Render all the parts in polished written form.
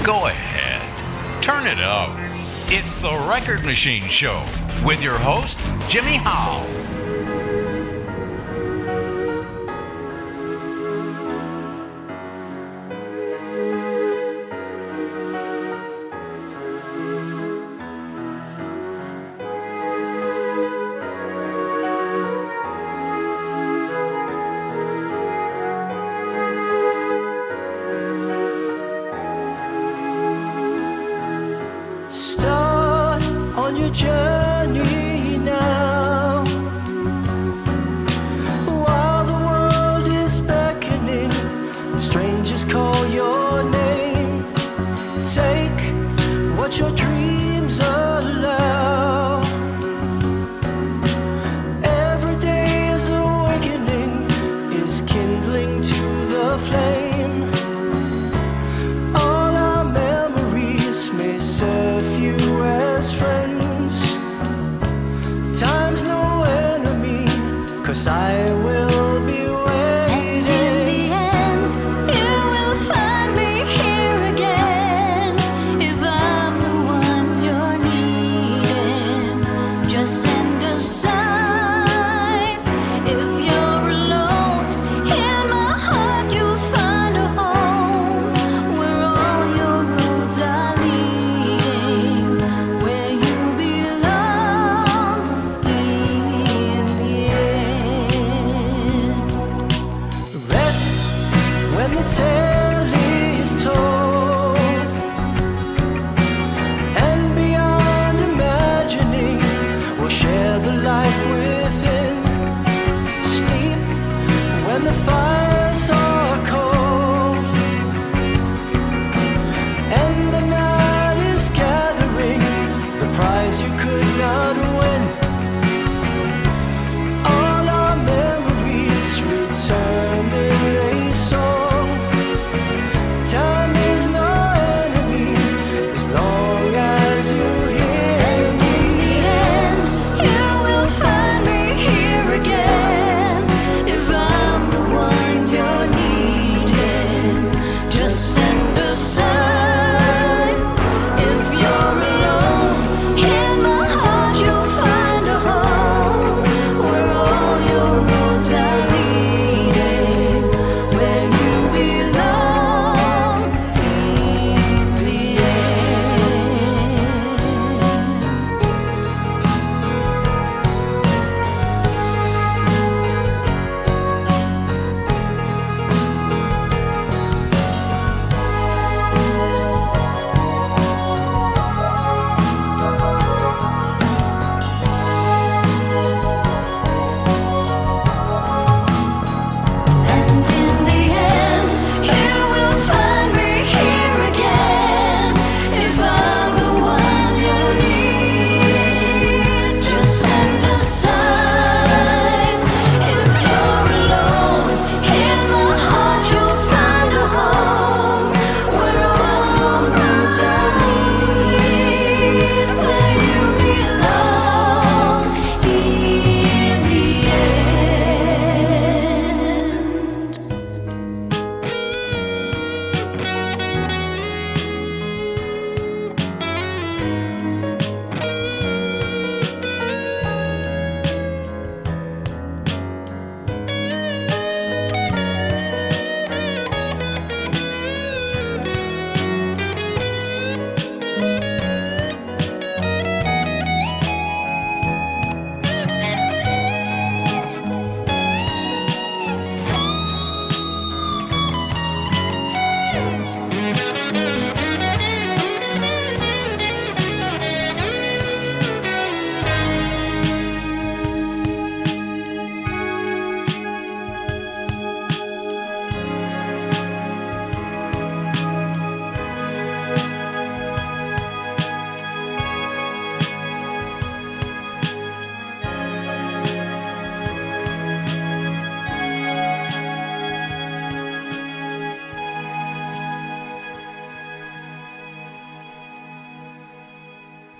Go ahead. Turn it up. It's the Record Machine Show with your host, Jimmy Howe. Journey now, while the world is beckoning and strangers call your name. Take what your dreams allow. Every day is awakening, is kindling to the flame. All our memories may serve you as friends. Time's no enemy, 'cause I will be waiting. And in the end, you will find me here again. If I'm the one you're needing, just send a sign. If you're alone, in my heart you'll find a home, where all your roads are leading, where you belong. Rest when the tale is told, and beyond imagining, we'll share the life within. Sleep when the fires are cold, and the night is gathering, the prize you could not win. All our memories return in a song. Time is no enemy, as long as you hear And in the end, you will find me here again. If I'm the one you're needing, just send a sign. If you're alone, in my heart you'll find a home, where all your roads are leading, where you belong in the end. And in the end, you will find me here again. If I'm the one you need, just send a sign. If you're alone, in my heart you'll find a home, where all roads are leading, where you belong in the end.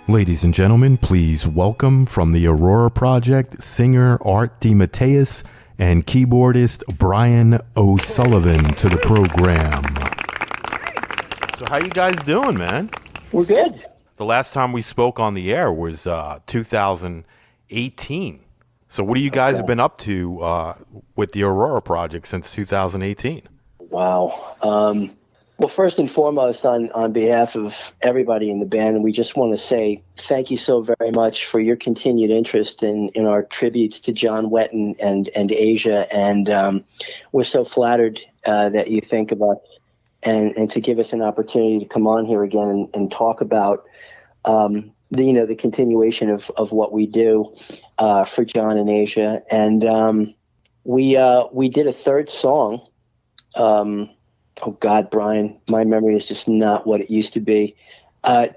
Ladies and gentlemen, please welcome from the Aurora Project singer Art DeMatteis and keyboardist Brian O'Sullivan to the program. So how you guys doing, man? We're good. The last time we spoke on the air was 2018. So what do you guys have been up to with the Aurora Project since 2018? Wow. Well, first and foremost, on behalf of everybody in the band, we just want to say thank you so very much for your continued interest in our tributes to John Wetton and Asia. And we're so flattered that you think about and to give us an opportunity to come on here again and talk about the continuation of what we do for John and Asia. And we did a third song. Oh God, Brian, my memory is just not what it used to be.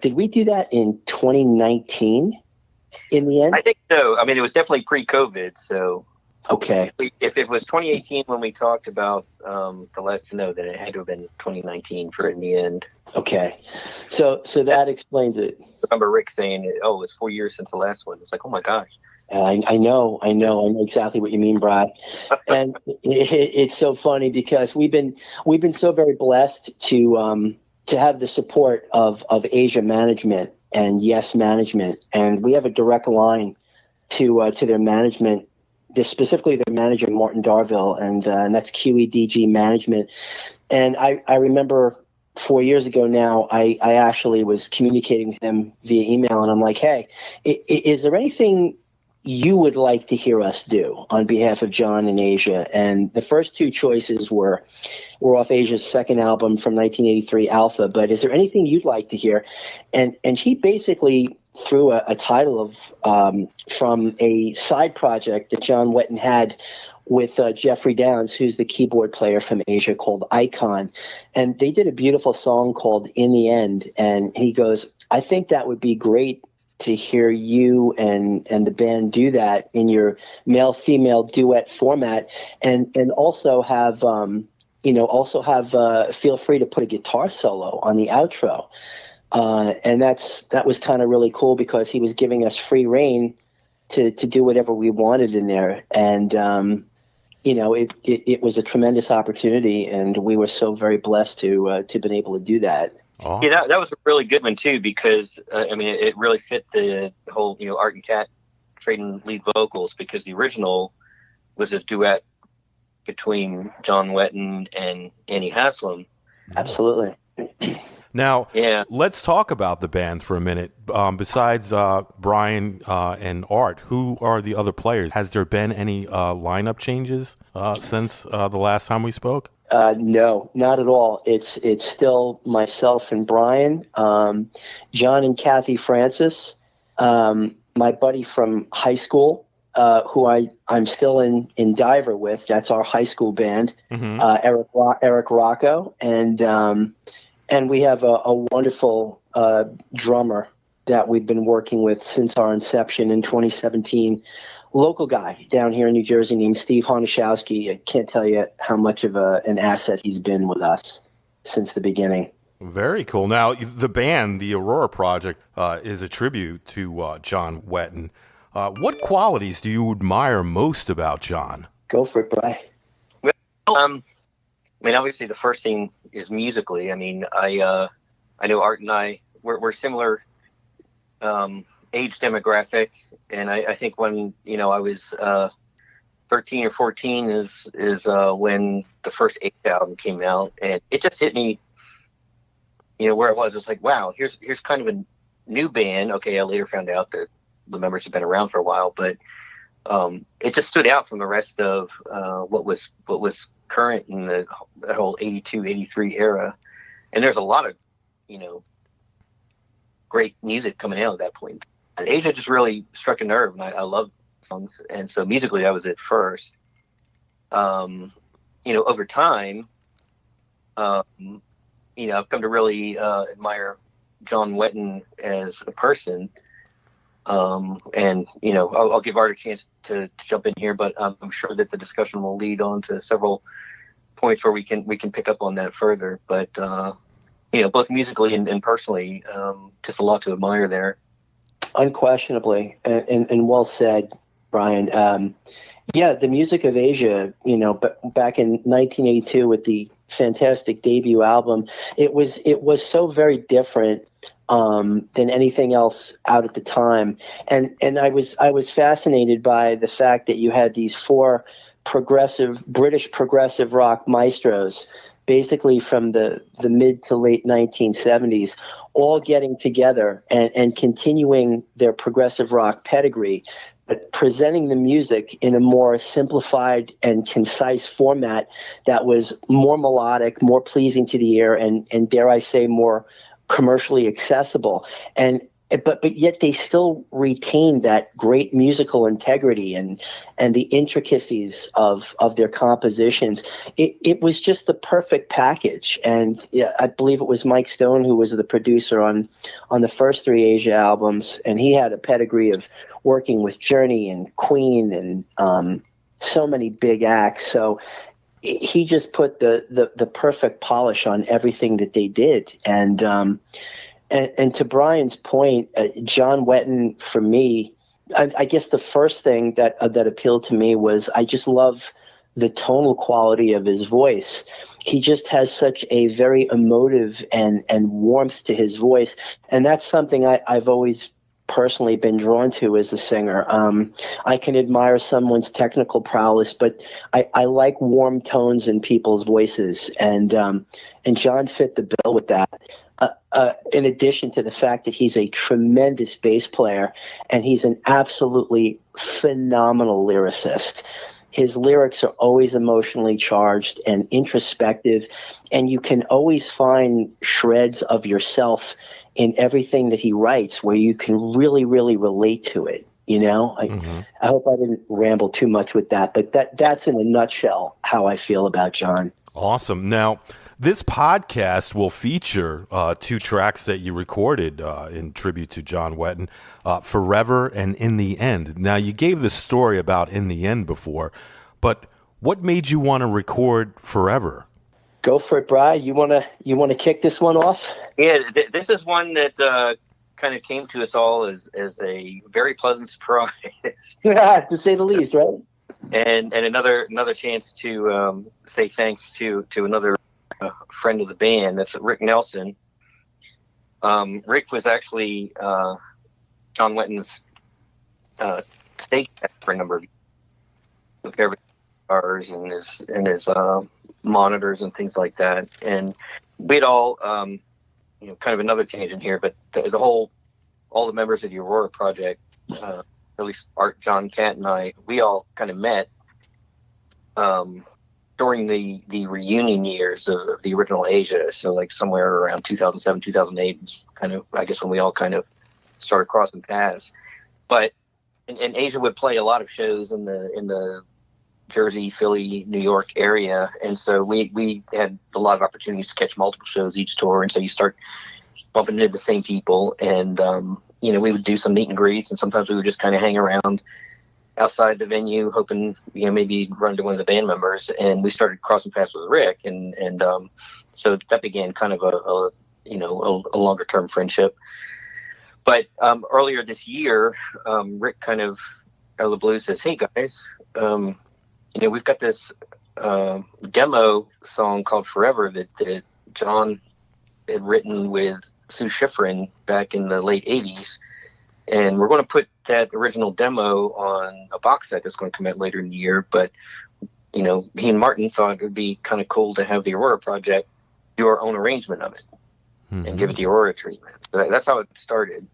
Did we do that in 2019 in the end? I think so. I mean, it was definitely pre-COVID. So, okay. If it was 2018 when we talked about the last to know, then it had to have been 2019 for in the end. Okay. So that explains it. I remember Rick saying, "Oh, it's 4 years since the last one." It's like, oh my gosh. I know exactly what you mean, Brad. And it's so funny because we've been so very blessed to have the support of Asia Management and Yes Management, and we have a direct line to their management, specifically their manager Martin Darville, and that's QEDG Management. And I remember 4 years ago now, I actually was communicating with him via email, and I'm like, hey, is there anything you would like to hear us do on behalf of John and Asia? And the first two choices were off Asia's second album from 1983, Alpha, but is there anything you'd like to hear? And he basically threw a title of from a side project that John Wetton had with Jeffrey Downs, who's the keyboard player from Asia, called Icon. And they did a beautiful song called In the End. And he goes, I think that would be great to hear you and the band do that in your male-female duet format, and also have feel free to put a guitar solo on the outro, and that was kind of really cool because he was giving us free reign to do whatever we wanted in there, and it was a tremendous opportunity, and we were so very blessed to been able to do that. Awesome. Yeah, that was a really good one too, because it really fit the whole Art and Cat trading lead vocals, because the original was a duet between John Wetton and Annie Haslam. Absolutely. Now, yeah, let's talk about the band for a minute. Besides Brian and Art, who are the other players? Has there been any lineup changes since the last time we spoke? No, not at all. It's still myself and Brian, John and Kathy Francis, my buddy from high school, who I'm still in Diver with. That's our high school band. Mm-hmm. Eric Rocco, and we have a wonderful drummer that we've been working with since our inception in 2017. Local guy down here in New Jersey named Steve Honishowski. I can't tell you how much of an asset he's been with us since the beginning. Very cool. Now, the band, the Aurora Project, is a tribute to John Wetton. What qualities do you admire most about John? Go for it, Bri. Well, obviously the first thing is musically. I know Art and I, we're similar age demographic, and I think when I was 13 or 14 is when the first Asia album came out, and it just hit me where I was. It's like, wow, here's kind of a new band. Okay, I later found out that the members have been around for a while, but it just stood out from the rest of what was current in the whole 82, 83 era. And there's a lot of great music coming out at that point. And Asia just really struck a nerve, and I love songs. And so musically, that was it first. Over time, I've come to really admire John Wetton as a person. And I'll give Art a chance to jump in here, but I'm sure that the discussion will lead on to several points where we can pick up on that further. But both musically and personally, just a lot to admire there. Unquestionably, and well said, Brian. The music of Asia, but back in 1982 with the fantastic debut album. It was so very different than anything else out at the time, and I was fascinated by the fact that you had these four British progressive rock maestros, basically from the mid to late 1970s, all getting together and continuing their progressive rock pedigree, but presenting the music in a more simplified and concise format that was more melodic, more pleasing to the ear, and dare I say, more commercially accessible. But yet they still retained that great musical integrity and the intricacies of their compositions. It was just the perfect package. And yeah, I believe it was Mike Stone who was the producer on the first three Asia albums, and he had a pedigree of working with Journey and Queen and so many big acts. So he just put the perfect polish on everything that they did. And to Brian's point, John Wetton, for me, I guess the first thing that appealed to me was I just love the tonal quality of his voice. He just has such a very emotive and warmth to his voice, and that's something I've always personally been drawn to as a singer. I can admire someone's technical prowess, but I like warm tones in people's voices, and John fit the bill with that. In addition to the fact that he's a tremendous bass player and he's an absolutely phenomenal lyricist. His lyrics are always emotionally charged and introspective, and you can always find shreds of yourself in everything that he writes where you can really, really relate to it. You know, I hope I didn't ramble too much with that, but that's in a nutshell how I feel about John. Awesome. Now, this podcast will feature two tracks that you recorded in tribute to John Wetton, Forever and In the End. Now, you gave the story about In the End before, but what made you want to record Forever? Go for it, Bri. You want to kick this one off? Yeah, this is one that kind of came to us all as a very pleasant surprise. Yeah, to say the least, right? And another chance to say thanks to another friend of the band. That's Rick Nelson. Rick was actually John Wetton's stage for a number of years. Took everything, cars and his monitors and things like that. And we'd all, kind of another tangent here, but all the members of the Aurora Project, at least Art, John, Cat, and I, we all kind of met during the reunion years of the original Asia. So like somewhere around 2007, 2008, kind of, I guess, when we all kind of started crossing paths. But and Asia would play a lot of shows in the Jersey, Philly, New York area, and so we had a lot of opportunities to catch multiple shows each tour, and so you start bumping into the same people, and we would do some meet and greets, and sometimes we would just kind of hang around outside the venue, hoping maybe run into one of the band members, and we started crossing paths with Rick, and so that began kind of a longer term friendship. But earlier this year, Rick kind of out of the blue says, "Hey guys, we've got this demo song called Forever that John had written with Sue Schifrin back in the late 80s. And we're going to put that original demo on a box set that's going to come out later in the year. But, he and Martin thought it would be kind of cool to have the Aurora Project do our own arrangement of it and give it the Aurora treatment." So that's how it started.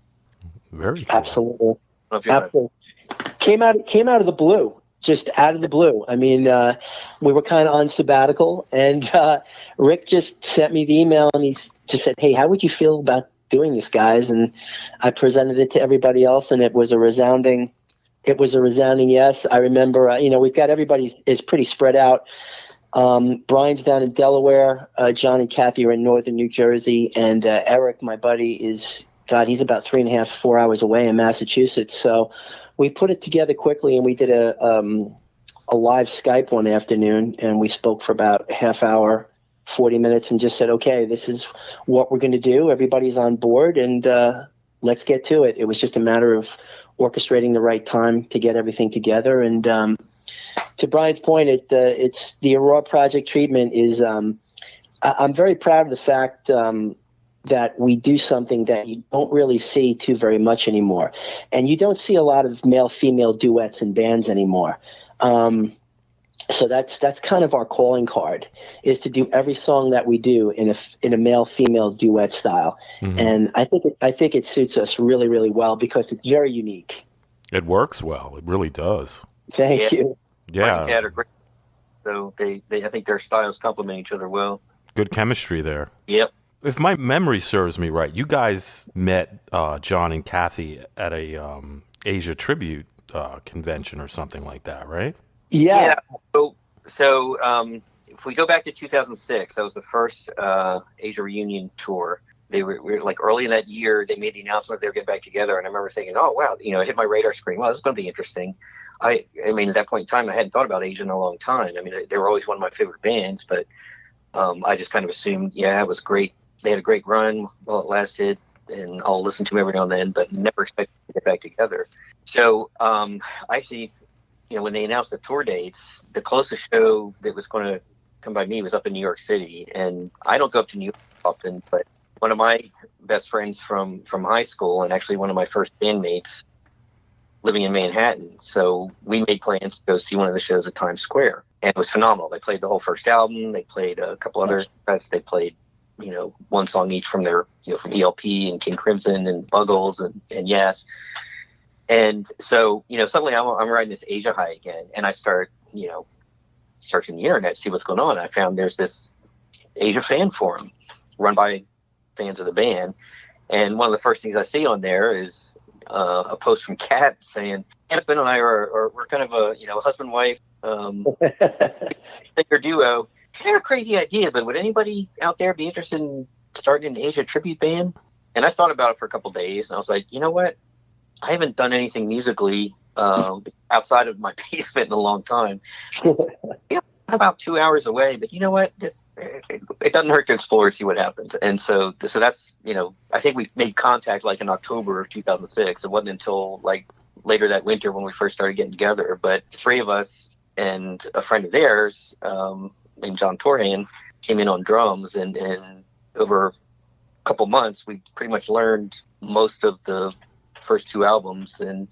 Very cool. Absolutely. Came out of the blue. Just out of the blue. I mean, we were kind of on sabbatical, and Rick just sent me the email, and he just said, "Hey, how would you feel about doing this, guys?" And I presented it to everybody else, and it was a resounding yes. I remember, we've got everybody is pretty spread out. Brian's down in Delaware. John and Kathy are in northern New Jersey, and Eric, my buddy, he's about 3.5, 4 hours away in Massachusetts. So we put it together quickly, and we did a live Skype one afternoon, and we spoke for about a half hour, 40 minutes, and just said, "Okay, this is what we're going to do. Everybody's on board, and let's get to it." It was just a matter of orchestrating the right time to get everything together. And to Brian's point, it's the Aurora Project treatment is I'm very proud of the fact that we do something that you don't really see too very much anymore. And you don't see a lot of male-female duets in bands anymore. So that's kind of our calling card, is to do every song that we do in a male-female duet style. Mm-hmm. And I think it suits us really, really well because it's very unique. It works well. It really does. Thank you. Yeah. Are great. So they I think their styles complement each other well. Good chemistry there. Yep. If my memory serves me right, you guys met John and Kathy at a Asia tribute convention or something like that, right? Yeah. So if we go back to 2006, that was the first Asia reunion tour. They were like early in that year, they made the announcement they were getting back together. And I remember thinking, oh, wow, it hit my radar screen. Well, this is going to be interesting. I mean, at that point in time, I hadn't thought about Asia in a long time. I mean, they were always one of my favorite bands, but I just kind of assumed, it was great. They had a great run while it lasted, and I'll listen to them every now and then, but never expected to get back together. So actually, when they announced the tour dates, the closest show that was going to come by me was up in New York City. And I don't go up to New York often, but one of my best friends from high school, and actually one of my first bandmates, living in Manhattan. So we made plans to go see one of the shows at Times Square. And it was phenomenal. They played the whole first album. They played a couple other sets. They played, one song each from their, from ELP and King Crimson and Buggles and Yes. And so, suddenly I'm riding this Asia high again. And I start, searching the internet to see what's going on. And I found there's this Asia fan forum run by fans of the band. And one of the first things I see on there is a post from Kat saying, husband and I we're kind of a, husband-wife singer duo. It's kind of a crazy idea, but would anybody out there be interested in starting an Asia tribute band? And I thought about it for a couple of days, and I was like, you know what? I haven't done anything musically outside of my basement in a long time. About 2 hours away, but you know what? It doesn't hurt to explore and see what happens. And so that's, I think we made contact like in October of 2006. It wasn't until like later that winter when we first started getting together. But the three of us and a friend of theirs named John Torhan came in on drums, and over a couple months we pretty much learned most of the first two albums, and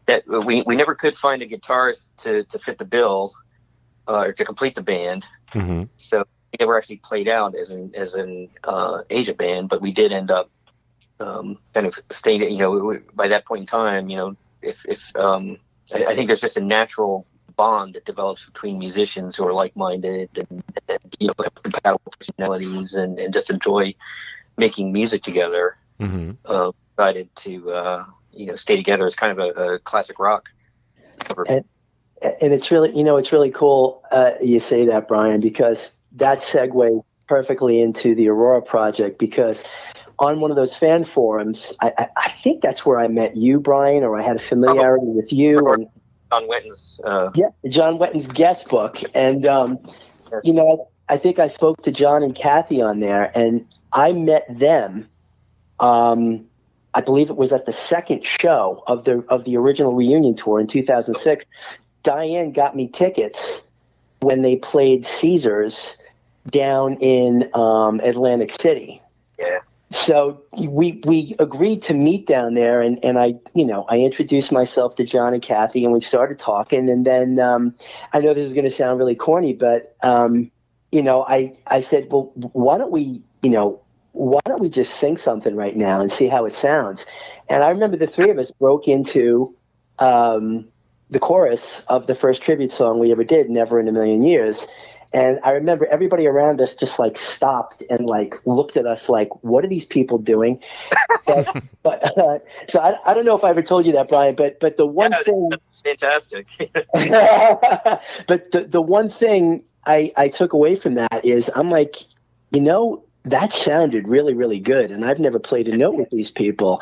that we never could find a guitarist to fit the bill or to complete the band. Mm-hmm. So we never actually played out as an Asia band, but we did end up kind of staying. By that point in time, if I think there's just a natural bond that develops between musicians who are like-minded and have compatible personalities and just enjoy making music together. Mm-hmm. Decided to stay together as kind of a classic rock cover. And it's really it's really cool you say that, Brian, because that segues perfectly into the Aurora Project, because on one of those fan forums, I think that's where I met you, Brian, or I had a familiarity with you. And John Wetton's. John Wetton's guest book. And, I think I spoke to John and Kathy on there, and I met them. I believe it was at the second show of the original reunion tour in 2006. Diane got me tickets when they played Caesars down in Atlantic City. Yeah. So we agreed to meet down there, and I introduced myself to John and Kathy, and we started talking. And then I know this is going to sound really corny, but I said, well, why don't we just sing something right now and see how it sounds? And I remember the three of us broke into the chorus of the first tribute song we ever did, Never in a Million Years. And I remember everybody around us just like stopped and like looked at us like, what are these people doing? So I don't know if I ever told you that, Brian, but the one thing, that's fantastic. But the one thing I took away from that is I'm like, that sounded really, really good. And I've never played a note with these people.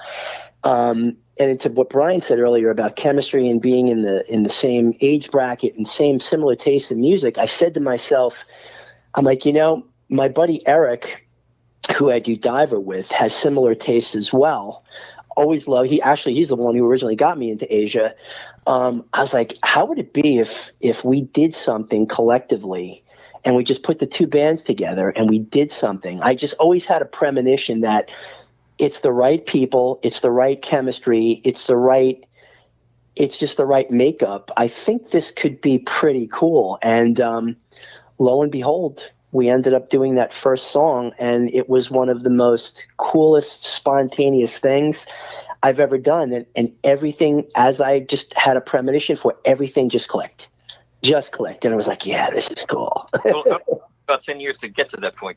And to what Brian said earlier about chemistry and being in the same age bracket and similar tastes in music, I said to myself, I'm like, my buddy Eric, who I do Diver with, has similar tastes as well. Always love. He's the one who originally got me into Asia. I was like, how would it be if we did something collectively and we just put the two bands together and we did something. I just always had a premonition that it's the right people, it's the right chemistry, it's just the right makeup. I think this could be pretty cool. And lo and behold, we ended up doing that first song, and it was one of the most coolest, spontaneous things I've ever done. And everything, as I just had a premonition for, everything just clicked. And it was like, yeah, this is cool. Well, about 10 years to get to that point.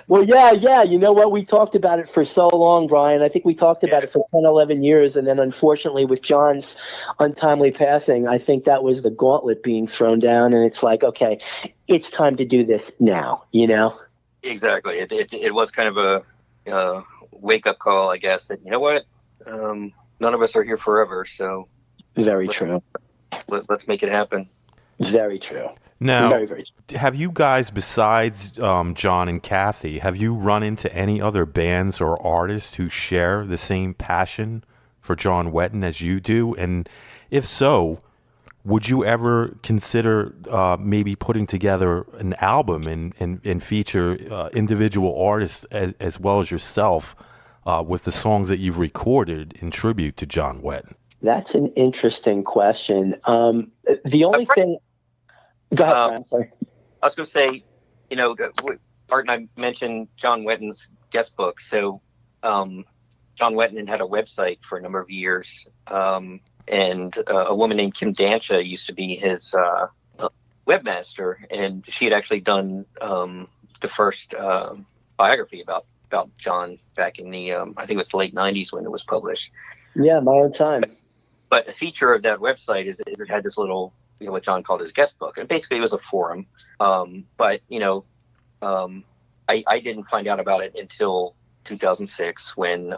Well, yeah. You know what? We talked about it for so long, Brian. I think we talked about it for 10, 11 years. And then unfortunately with John's untimely passing, I think that was the gauntlet being thrown down. And it's like, okay, it's time to do this now, you know? Exactly. It was kind of a wake-up call, I guess, that, you know what? None of us are here forever. So Very true. Let's make it happen. Very true. Now, Very, very true. have you guys, besides John and Kathy, have you run into any other bands or artists who share the same passion for John Wetton as you do? And if so, would you ever consider maybe putting together an album and feature individual artists as well as yourself with the songs that you've recorded in tribute to John Wetton? That's an interesting question. The only thing... Go ahead, Brian, sorry. I was going to say, you know, Art and I mentioned John Wetton's guest book. So John Wetton had a website for a number of years, and a woman named Kim Dancha used to be his webmaster, and she had actually done the first biography about John back in the, I think it was the late 90s when it was published. Yeah, my own time. But a feature of that website is it had this little, you know, what John called his guest book, and basically it was a forum. But you know, I didn't find out about it until 2006 when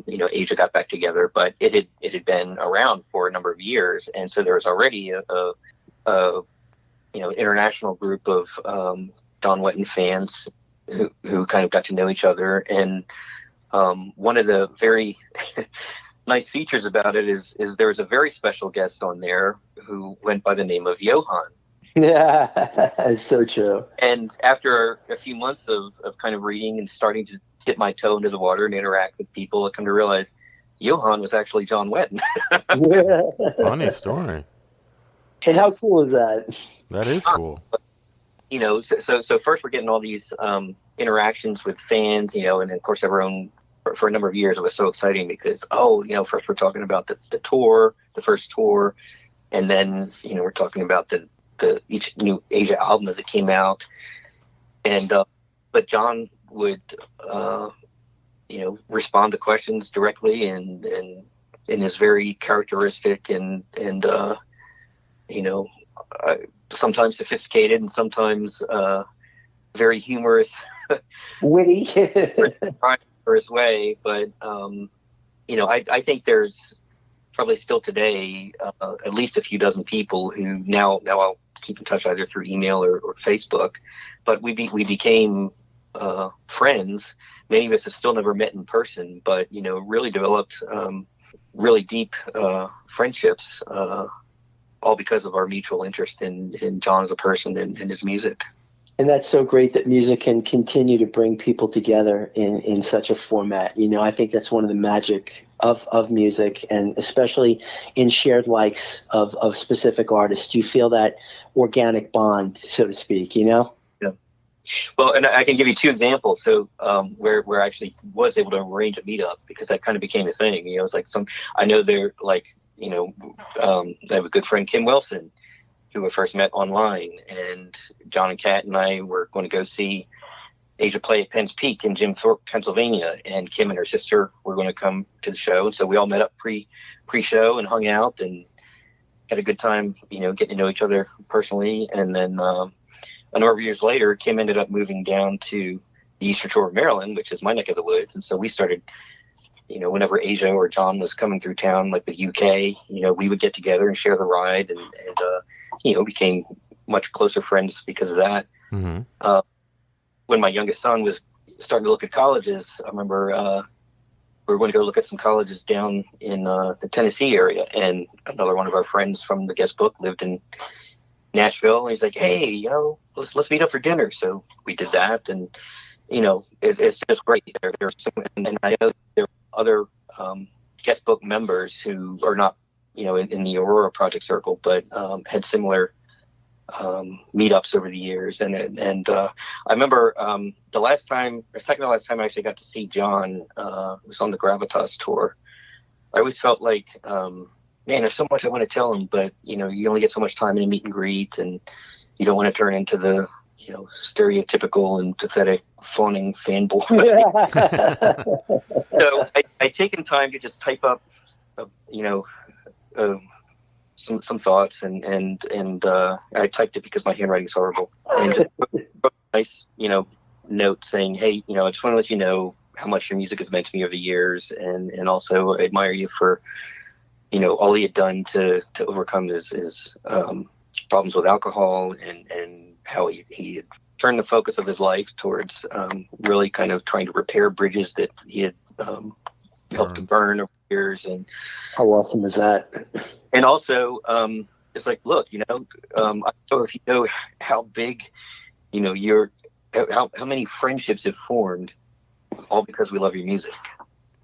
you know, Asia got back together. But it had been around for a number of years, and so there was already a you know, international group of John Wetton fans who kind of got to know each other. And one of the very nice features about it is there was a very special guest on there who went by the name of Johan. Yeah, it's so true. And after a few months of kind of reading and starting to dip my toe into the water and interact with people, I come to realize Johan was actually John Wetton. Funny story. And how cool is that? That is cool. You know, so first we're getting all these interactions with fans, you know, and of course everyone, for a number of years, it was so exciting because, you know, first we're talking about the tour, the first tour, and then, you know, we're talking about the each new Asia album as it came out. And but John would you know, respond to questions directly and in his very characteristic and you know, sometimes sophisticated and sometimes very humorous, Witty. his way. But you know, I think there's probably still today at least a few dozen people who now I'll keep in touch either through email or Facebook, but we became friends. Many of us have still never met in person, but you know, really developed really deep friendships, all because of our mutual interest in John as a person and his music. And that's so great that music can continue to bring people together in such a format. You know, I think that's one of the magic of music, and especially in shared likes of specific artists. You feel that organic bond, so to speak, you know? Yeah. Well, and I can give you two examples. So where I actually was able to arrange a meetup, because that kind of became a thing. You know, it's like I know they're like, you know, I have a good friend, Kim Wilson, who I first met online, and John and Kat and I were going to go see Asia play at Penn's Peak in Jim Thorpe, Pennsylvania, and Kim and her sister were going to come to the show. And so we all met up pre-show and hung out and had a good time, you know, getting to know each other personally. And then a number of years later, Kim ended up moving down to the Eastern Shore of Maryland, which is my neck of the woods. And so we started, you know, whenever Asia or John was coming through town, like the UK, you know, we would get together and share the ride, and you know, became much closer friends because of that. Mm-hmm. When my youngest son was starting to look at colleges, I remember we were going to go look at some colleges down in the Tennessee area, and another one of our friends from the guest book lived in Nashville, and he's like, hey, let's meet up for dinner. So we did that, and it's just great. There's and I know there are other guest book members who are not in the Aurora Project circle, but had similar meetups over the years. And I remember the second to last time I actually got to see John was on the Gravitas tour. I always felt like, man, there's so much I want to tell him, but you only get so much time in a meet and greet, and you don't want to turn into the stereotypical and pathetic fawning fanboy. So I taken time to just type up, some thoughts, and I typed it because my handwriting's horrible, and just wrote a nice, note saying, hey, I just want to let you know how much your music has meant to me over the years, and also I admire you for, all he had done to overcome his problems with alcohol, and how he had turned the focus of his life towards really kind of trying to repair bridges that he had helped to burn over years. And how awesome is that? And also, it's like, look, I don't know if you know how big, how many friendships have formed, all because we love your music.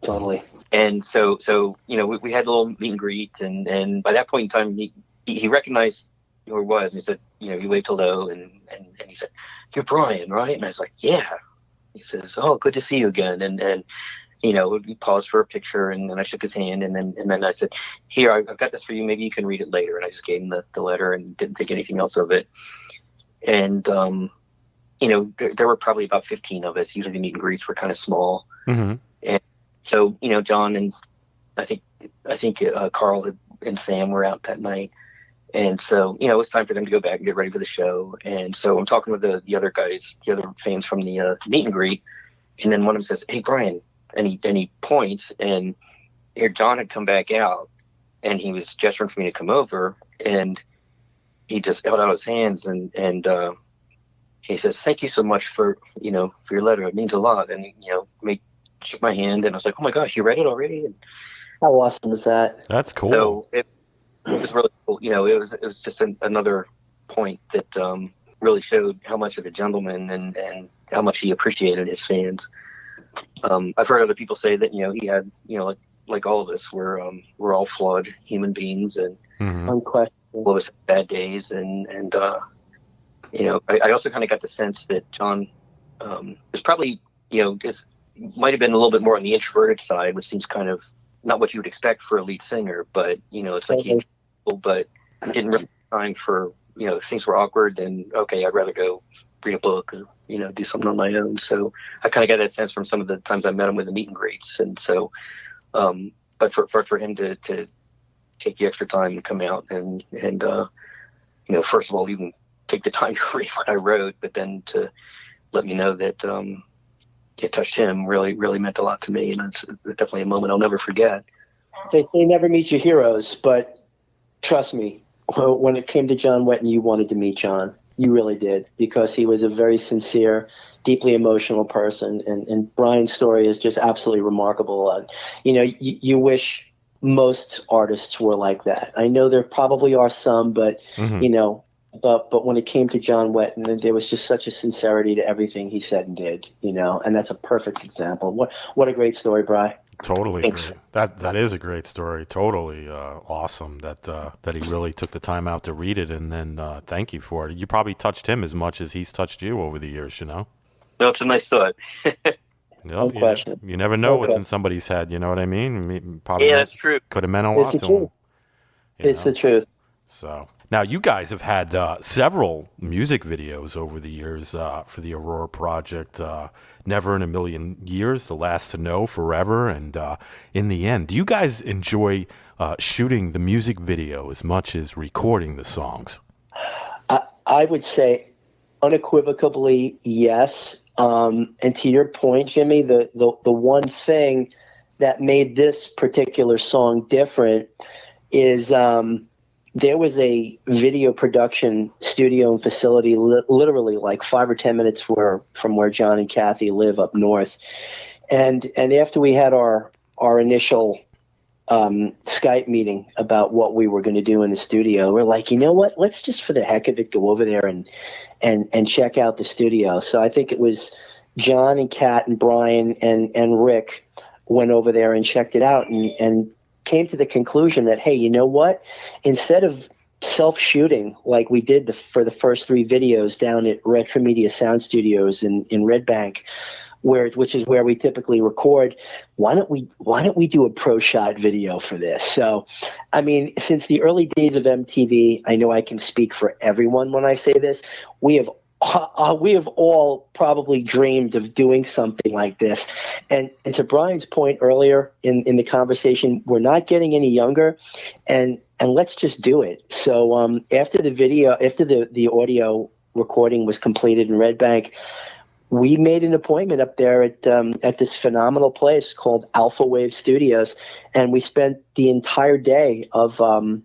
Totally. And so we had a little meet and greet, and by that point in time, he recognized who it was, and he said, he waved hello, and he said, you're Brian, right? And I was like, yeah. He says, oh, good to see you again. And we paused for a picture, and then I shook his hand, and then I said, here, I've got this for you. Maybe you can read it later. And I just gave him the letter and didn't think anything else of it. And, there were probably about 15 of us. Usually the meet and greets were kind of small. Mm-hmm. And so, John and I think Carl and Sam were out that night. And so, it was time for them to go back and get ready for the show. And so I'm talking with the other guys, the other fans from the meet and greet. And then one of them says, hey, Brian. And he points, and here John had come back out, and he was gesturing for me to come over, and he just held out his hands, and he says, thank you so much for your letter. It means a lot. And, shook my hand, and I was like, oh my gosh, you read it already? And how awesome is that? That's cool. So it was really cool. It was just another point that really showed how much of a gentleman and how much he appreciated his fans. I've heard other people say that, he had, like all of us, we're all flawed human beings, and all of us have bad days. And I also kind of got the sense that John was probably, might have been a little bit more on the introverted side, which seems kind of not what you would expect for a lead singer, but, it's like he but didn't really have time for, if things were awkward, then, okay, I'd rather go read a book or, do something on my own. So I kind of got that sense from some of the times I met him with the meet and greets. And so, but for him to take the extra time and come out and first of all, even take the time to read what I wrote, but then to let me know that it touched him really, really meant a lot to me. And it's definitely a moment I'll never forget. They never meet your heroes, but trust me, when it came to John Wetton, you wanted to meet John. You really did, because he was a very sincere, deeply emotional person. And Brian's story is just absolutely remarkable. You wish most artists were like that. I know there probably are some, but, but when it came to John Wetton, there was just such a sincerity to everything he said and did, and that's a perfect example. What a great story, Bri. Totally Thanks. great. That is a great story. Totally awesome that he really took the time out to read it, and then thank you for it. You probably touched him as much as he's touched you over the years, No, it's a nice thought. No question. You never know what's in somebody's head. You know what I mean? Probably that's true. Could have meant a lot to him. It's the truth. So now you guys have had several music videos over the years for the Aurora Project. Never in a Million Years, The Last to Know, Forever, and In the End. Do you guys enjoy shooting the music video as much as recording the songs? I would say unequivocally yes. And to your point, Jimmy, the one thing that made this particular song different is there was a video production studio and facility literally like 5 or 10 minutes from where John and Kathy live up north. And after we had our initial Skype meeting about what we were going to do in the studio. We're like, you know what? Let's just for the heck of it go over there and check out the studio. So I think it was John and Kat and Brian and Rick went over there and checked it out and came to the conclusion that, hey, you know what? Instead of self-shooting like we did for the first 3 videos down at Retro Media Sound Studios in Red Bank, which is where we typically record, why don't we do a pro shot video for this? So, I mean, since the early days of MTV, I know I can speak for everyone when I say this, we have all probably dreamed of doing something like this. And to Brian's point earlier in the conversation, we're not getting any younger, and let's just do it. So after the audio recording was completed in Red Bank, we made an appointment up there at this phenomenal place called Alpha Wave Studios, and we spent the entire day of it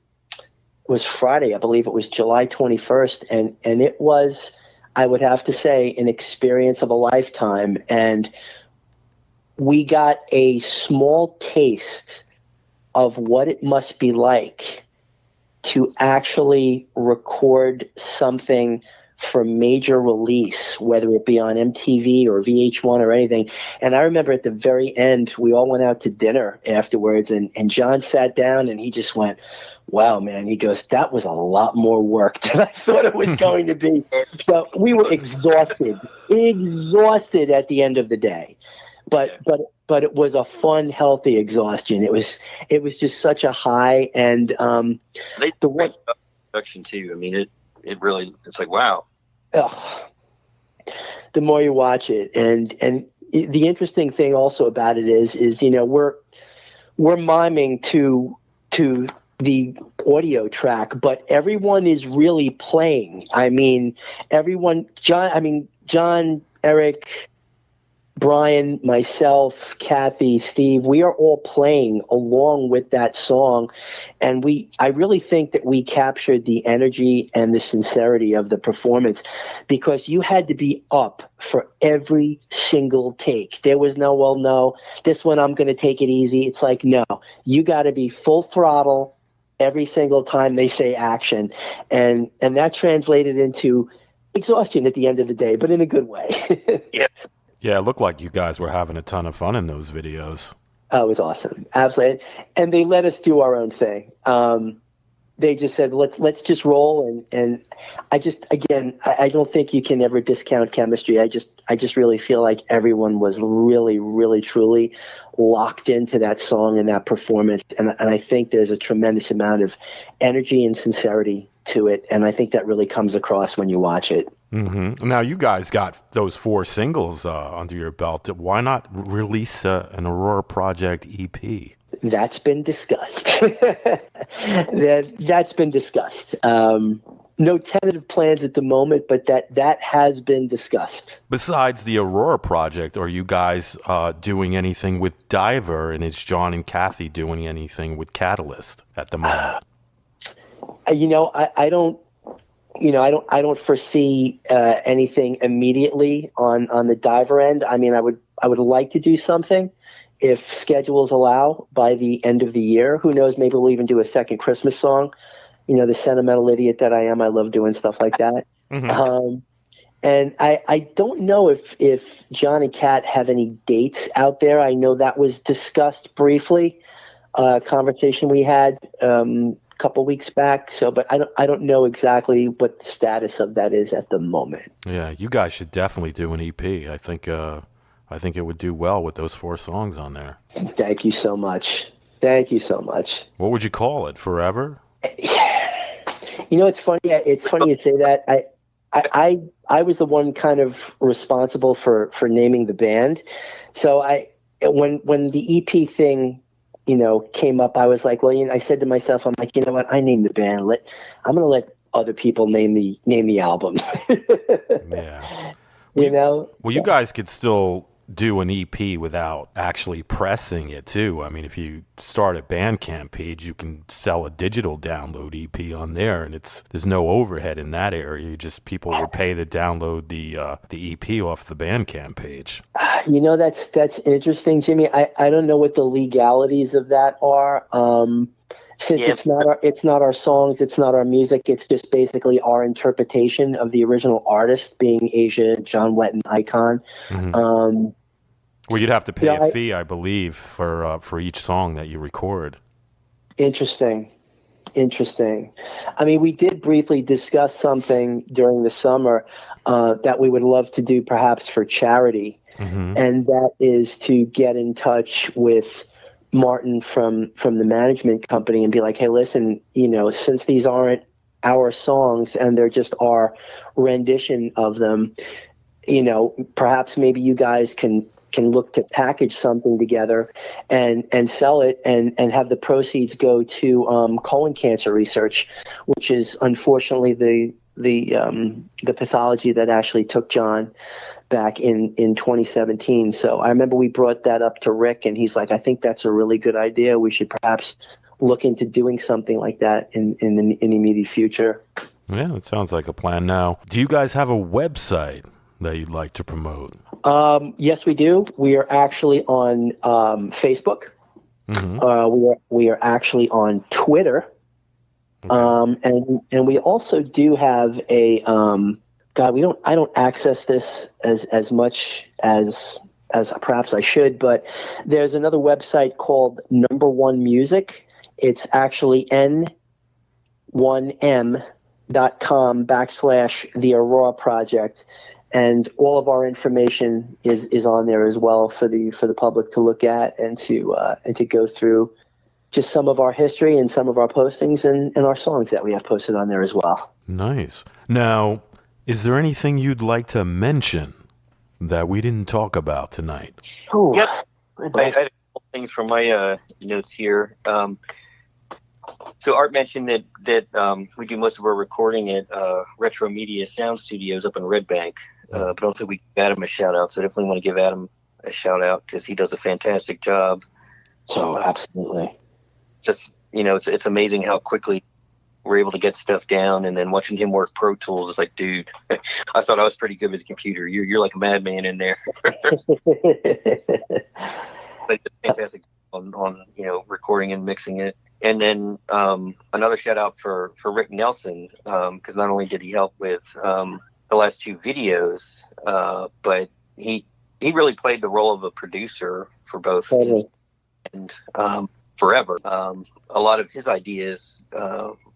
was Friday, I believe it was July 21st, and it was, I would have to say, an experience of a lifetime. And we got a small taste of what it must be like to actually record something for major release, whether it be on MTV or VH1 or anything. And I remember at the very end, we all went out to dinner afterwards, and John sat down and he just went, wow, man, he goes, that was a lot more work than I thought it was going to be. So we were exhausted at the end of the day. But it was a fun, healthy exhaustion. It was just such a high, and they the one production too. I mean, it really, it's like, wow. The more you watch it, and the interesting thing also about it is you know, we're miming to the audio track, but everyone is really playing. I mean, everyone, John, Eric, Brian, myself, Kathy, Steve, we are all playing along with that song. And I really think that we captured the energy and the sincerity of the performance, because you had to be up for every single take. There was no, well, no, this one I'm going to take it easy. It's like, no, you got to be full throttle every single time they say action. And that translated into exhaustion at the end of the day, but in a good way. Yeah. Yeah, it looked like you guys were having a ton of fun in those videos. Oh, it was awesome. Absolutely. And they let us do our own thing. They just said, let's just roll. And I don't think you can ever discount chemistry. I just really feel like everyone was really, really, truly locked into that song and that performance. And I think there's a tremendous amount of energy and sincerity to it. And I think that really comes across when you watch it. Mm-hmm. Now, you guys got those 4 singles under your belt. Why not release an Aurora Project EP? That's been discussed. That's been discussed. No tentative plans at the moment, but that has been discussed. Besides the Aurora Project, are you guys doing anything with Diver, and is John and Kathy doing anything with Catalyst at the moment? I don't foresee anything immediately on the Diver end. I mean, I would like to do something if schedules allow by the end of the year. Who knows? Maybe we'll even do a second Christmas song. You know, the sentimental idiot that I am, I love doing stuff like that. Mm-hmm. And I don't know if John and Kat have any dates out there. I know that was discussed briefly, a conversation we had couple weeks back. So, but I don't know exactly what the status of that is at the moment. Yeah, you guys should definitely do an EP. I think it would do well with those 4 songs on there. Thank you so much. Thank you so much. What would you call it? Forever? You know, it's funny. It's funny you say that. I was the one kind of responsible for naming the band. So when the EP thing, you know, came up, I was like, well, I said to myself, I'm like, you know what? I named the band. I'm going to let other people name the album. Yeah. Well, you guys could still do an EP without actually pressing it too. I mean, if you start a Bandcamp page, you can sell a digital download EP on there, and there's no overhead in that area. People would pay to download the EP off the Bandcamp page. That's interesting, Jimmy. I don't know what the legalities of that are. Since it's not our songs, it's not our music, it's just basically our interpretation of the original artist, being Asia John Wetton Icon. Mm-hmm. Well, you'd have to pay a fee, I believe, for each song that you record. Interesting. I mean, we did briefly discuss something during the summer that we would love to do perhaps for charity, and that is to get in touch with Martin from the management company and be like, hey, listen, since these aren't our songs and they're just our rendition of them, perhaps maybe you guys can look to package something together and sell it and have the proceeds go to colon cancer research, which is unfortunately the pathology that actually took John back in 2017. So I remember we brought that up to Rick, and he's like, I think that's a really good idea. We should perhaps look into doing something like that in the immediate future. Yeah, that sounds like a plan. Now, do you guys have a website that you'd like to promote? Yes, we do. We are actually on Facebook. We are actually on Twitter. Okay. And we also do have a I don't access this as much as perhaps I should, but there's another website called Number One Music. It's actually n1m.com/the Aurora Project. And all of our information is on there as well for the public to look at and to go through just some of our history and some of our postings and our songs that we have posted on there as well. Nice. Now, is there anything you'd like to mention that we didn't talk about tonight? Oh, yep. I had a couple things from my notes here. So Art mentioned that we do most of our recording at Retro Media Sound Studios up in Red Bank. But also we give Adam a shout out. So I definitely want to give Adam a shout out because he does a fantastic job. So absolutely. Just, it's amazing how quickly we're able to get stuff down, and then watching him work Pro Tools is like, dude, I thought I was pretty good with the computer. You're like a madman in there. But it's fantastic on recording and mixing it. And then another shout out for Rick Nelson, because not only did he help with the last two videos, but he really played the role of a producer for both and Forever. A lot of his ideas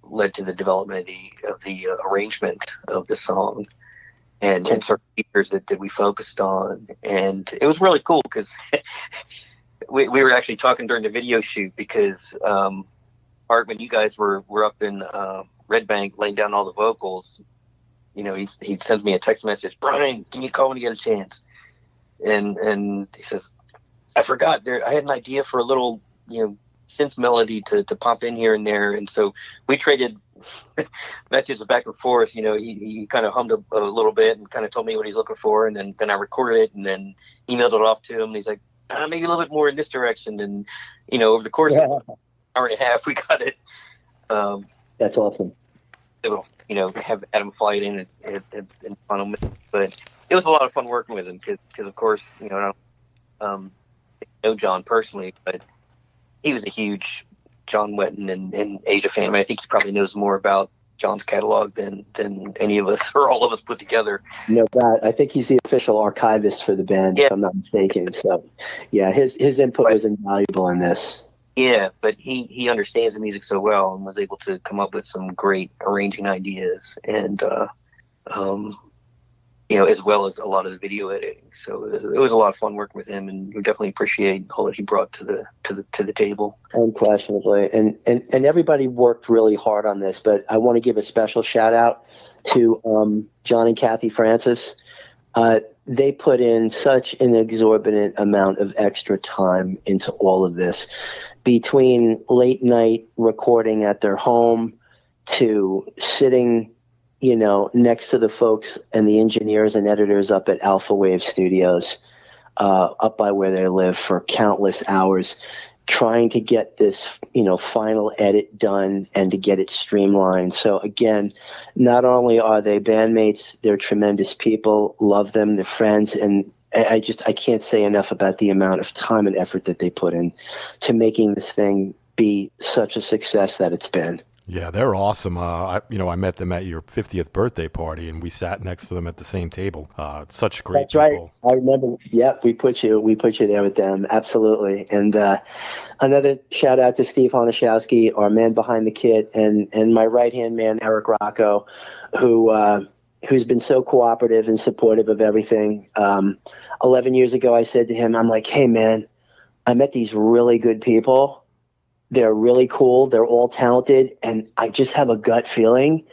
led to the development of the arrangement of the song and certain features that we focused on. And it was really cool because we were actually talking during the video shoot because Art, when you guys were up in Red Bank laying down all the vocals, he sends me a text message, Brian, can you call when you get a chance? And he says, I forgot I had an idea for a little, synth melody to pop in here and there. And so we traded messages back and forth. He kind of hummed a little bit and kind of told me what he's looking for. And then I recorded it and then emailed it off to him. And he's like, maybe a little bit more in this direction. And, over the course of an hour and a half, we got it. That's awesome. It'll, have Adam fly it in and final minute. But it was a lot of fun working with him because of course, I don't know John personally, but he was a huge John Wetton and Asia fan. I mean, I think he probably knows more about John's catalog than any of us or all of us put together. No doubt. I think he's the official archivist for the band, if I'm not mistaken. So, yeah, his input was invaluable in this. Yeah, but he understands the music so well and was able to come up with some great arranging ideas and as well as a lot of the video editing. So it was a lot of fun working with him, and we definitely appreciate all that he brought to the table. Unquestionably, and everybody worked really hard on this. But I want to give a special shout out to John and Kathy Francis. They put in such an exorbitant amount of extra time into all of this, between late night recording at their home to sitting next to the folks and the engineers and editors up at Alpha Wave Studios. up by where they live for countless hours, trying to get this, final edit done and to get it streamlined. So again, not only are they bandmates, they're tremendous people, love them, they're friends, and I can't say enough about the amount of time and effort that they put in to making this thing be such a success that it's been. Yeah, they're awesome. I met them at your 50th birthday party, and we sat next to them at the same table. Such great That's right. people. I remember. Yep, we put you there with them. Absolutely. And another shout out to Steve Honishowski, our man behind the kit, and my right hand man Eric Rocco, who's been so cooperative and supportive of everything. 11 years ago, I said to him, I'm like, hey man, I met these really good people. They're really cool. They're all talented. And I just have a gut feeling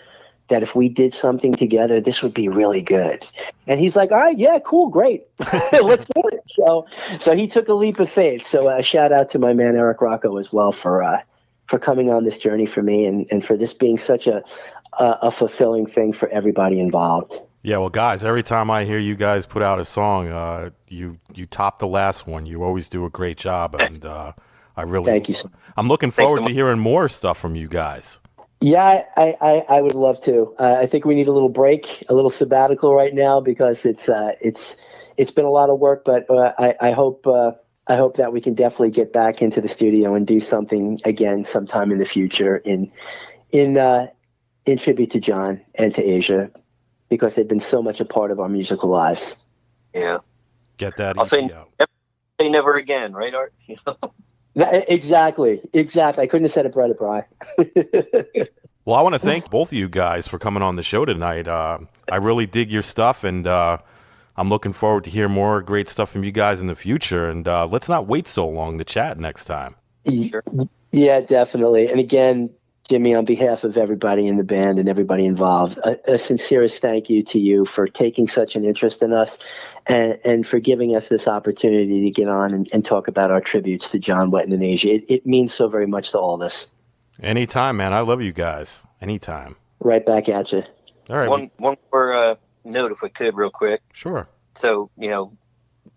that if we did something together, this would be really good. And he's like, all right, yeah, cool, great. Let's do it. So he took a leap of faith. So shout out to my man, Eric Rocco, as well for coming on this journey for me and for this being such a fulfilling thing for everybody involved. Yeah, well, guys, every time I hear you guys put out a song, you top the last one. You always do a great job, and I really thank you so much. I'm looking forward to hearing more stuff from you guys. Yeah, I would love to. I think we need a little break, a little sabbatical right now because it's been a lot of work, but I hope that we can definitely get back into the studio and do something again sometime in the future in tribute to John and to Asia, because they've been so much a part of our musical lives. Yeah. Get that I'll EP out. Say never again, right, Art? Exactly. I couldn't have said it better, Brian. Well, I want to thank both of you guys for coming on the show tonight. I really dig your stuff, and I'm looking forward to hear more great stuff from you guys in the future. And let's not wait so long to chat next time. Sure. Yeah, definitely. And again, Jimmy, on behalf of everybody in the band and everybody involved, a sincerest thank you to you for taking such an interest in us and for giving us this opportunity to get on and talk about our tributes to John Wetton and Asia. It means so very much to all of us. Anytime, man. I love you guys. Anytime. Right back at you. All right. One more note, if we could, real quick. Sure. So,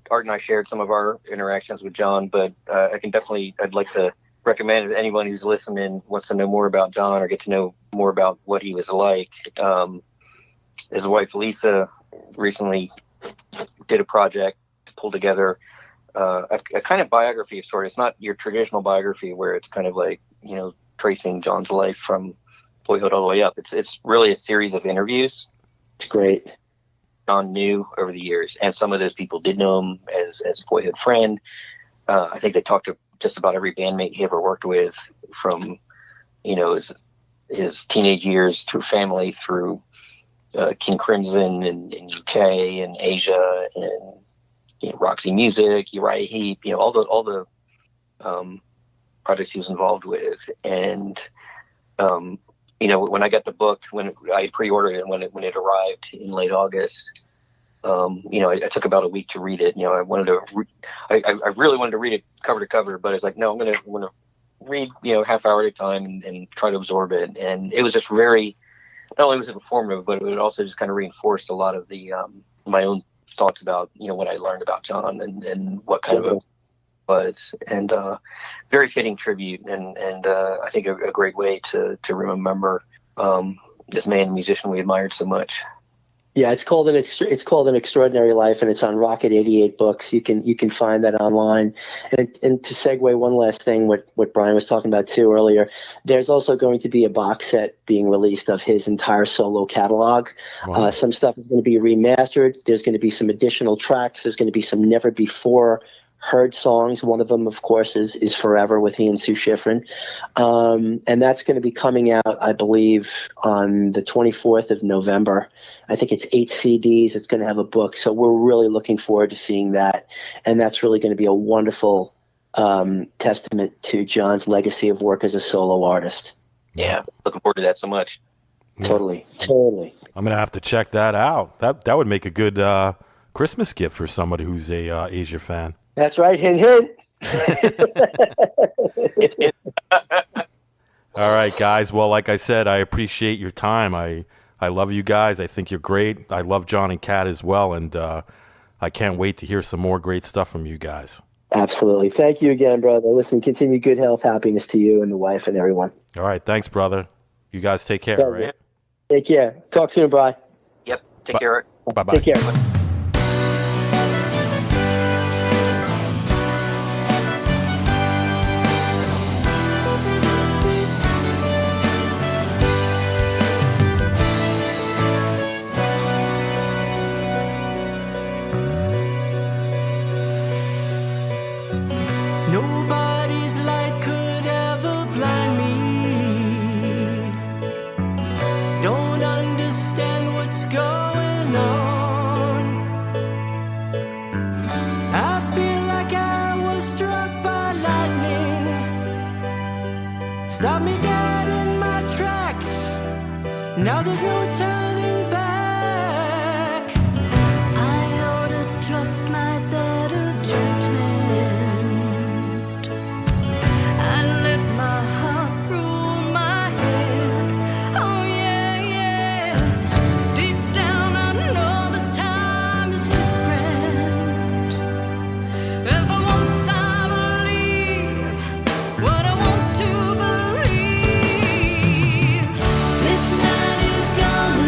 Art and I shared some of our interactions with John, but I'd like to recommend if anyone who's listening wants to know more about John or get to know more about what he was like. His wife Lisa recently did a project to pull together a kind of biography of sorts. It's not your traditional biography where it's kind of like tracing John's life from boyhood all the way up. It's really a series of interviews. It's great. John knew over the years, and some of those people did know him as a boyhood friend. I think they talked to just about every bandmate he ever worked with, from his teenage years through family, through King Crimson in UK and Asia, and Roxy Music, Uriah Heep, all the projects he was involved with. And when I got the book, when I pre-ordered it, when it arrived in late August, I took about a week to read it. I wanted to, I really wanted to read it cover to cover, but it's like, no, I'm going to read, half hour at a time and try to absorb it. And it was just very, not only was it informative, but it also just kind of reinforced a lot of the, my own thoughts about, what I learned about John and what kind of a was, and very fitting tribute. And I think a great way to remember this man, musician we admired so much. Yeah, it's called an Extraordinary Life, and it's on Rocket 88 Books. You can find that online. And to segue one last thing, what Brian was talking about too earlier, there's also going to be a box set being released of his entire solo catalog. Wow. Some stuff is going to be remastered. There's going to be some additional tracks. There's going to be some never before heard songs. One of them, of course, is Forever with he and Sue Schifrin. And that's going to be coming out, I believe, on the 24th of November. I think it's 8 CDs. It's going to have a book. So we're really looking forward to seeing that. And that's really going to be a wonderful testament to John's legacy of work as a solo artist. Yeah, looking forward to that so much. Yeah. Totally. I'm going to have to check that out. That would make a good Christmas gift for somebody who's a Asia fan. That's right. Hint, hint. All right, guys. Well, like I said, I appreciate your time. I love you guys. I think you're great. I love John and Kat as well. And I I can't wait to hear some more great stuff from you guys. Absolutely. Thank you again, brother. Listen, continue good health, happiness to you and the wife and everyone. All right. Thanks, brother. You guys take care, Yeah, all right? Take care. Talk soon, Bri. Yep. Take care. Bye-bye. Take care. Nobody's light could ever blind me. Don't understand what's going on. I feel like I was struck by lightning. Stop me dead in my tracks. Now there's no turning back. I ought to trust my better judgment and let my heart rule my head. Oh yeah, yeah. Deep down I know this time is different. And for once I believe what I want to believe. This night is gonna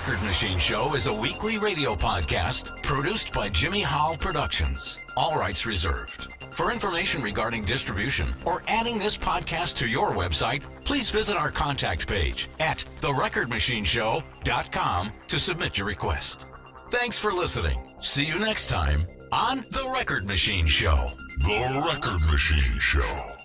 Record Machine Show is a weekly radio podcast produced by Jimmy Hall Productions. All rights reserved. For information regarding distribution or adding this podcast to your website, please visit our contact page at therecordmachineshow.com to submit your request. Thanks for listening. See you next time on The Record Machine Show. The Record Machine Show.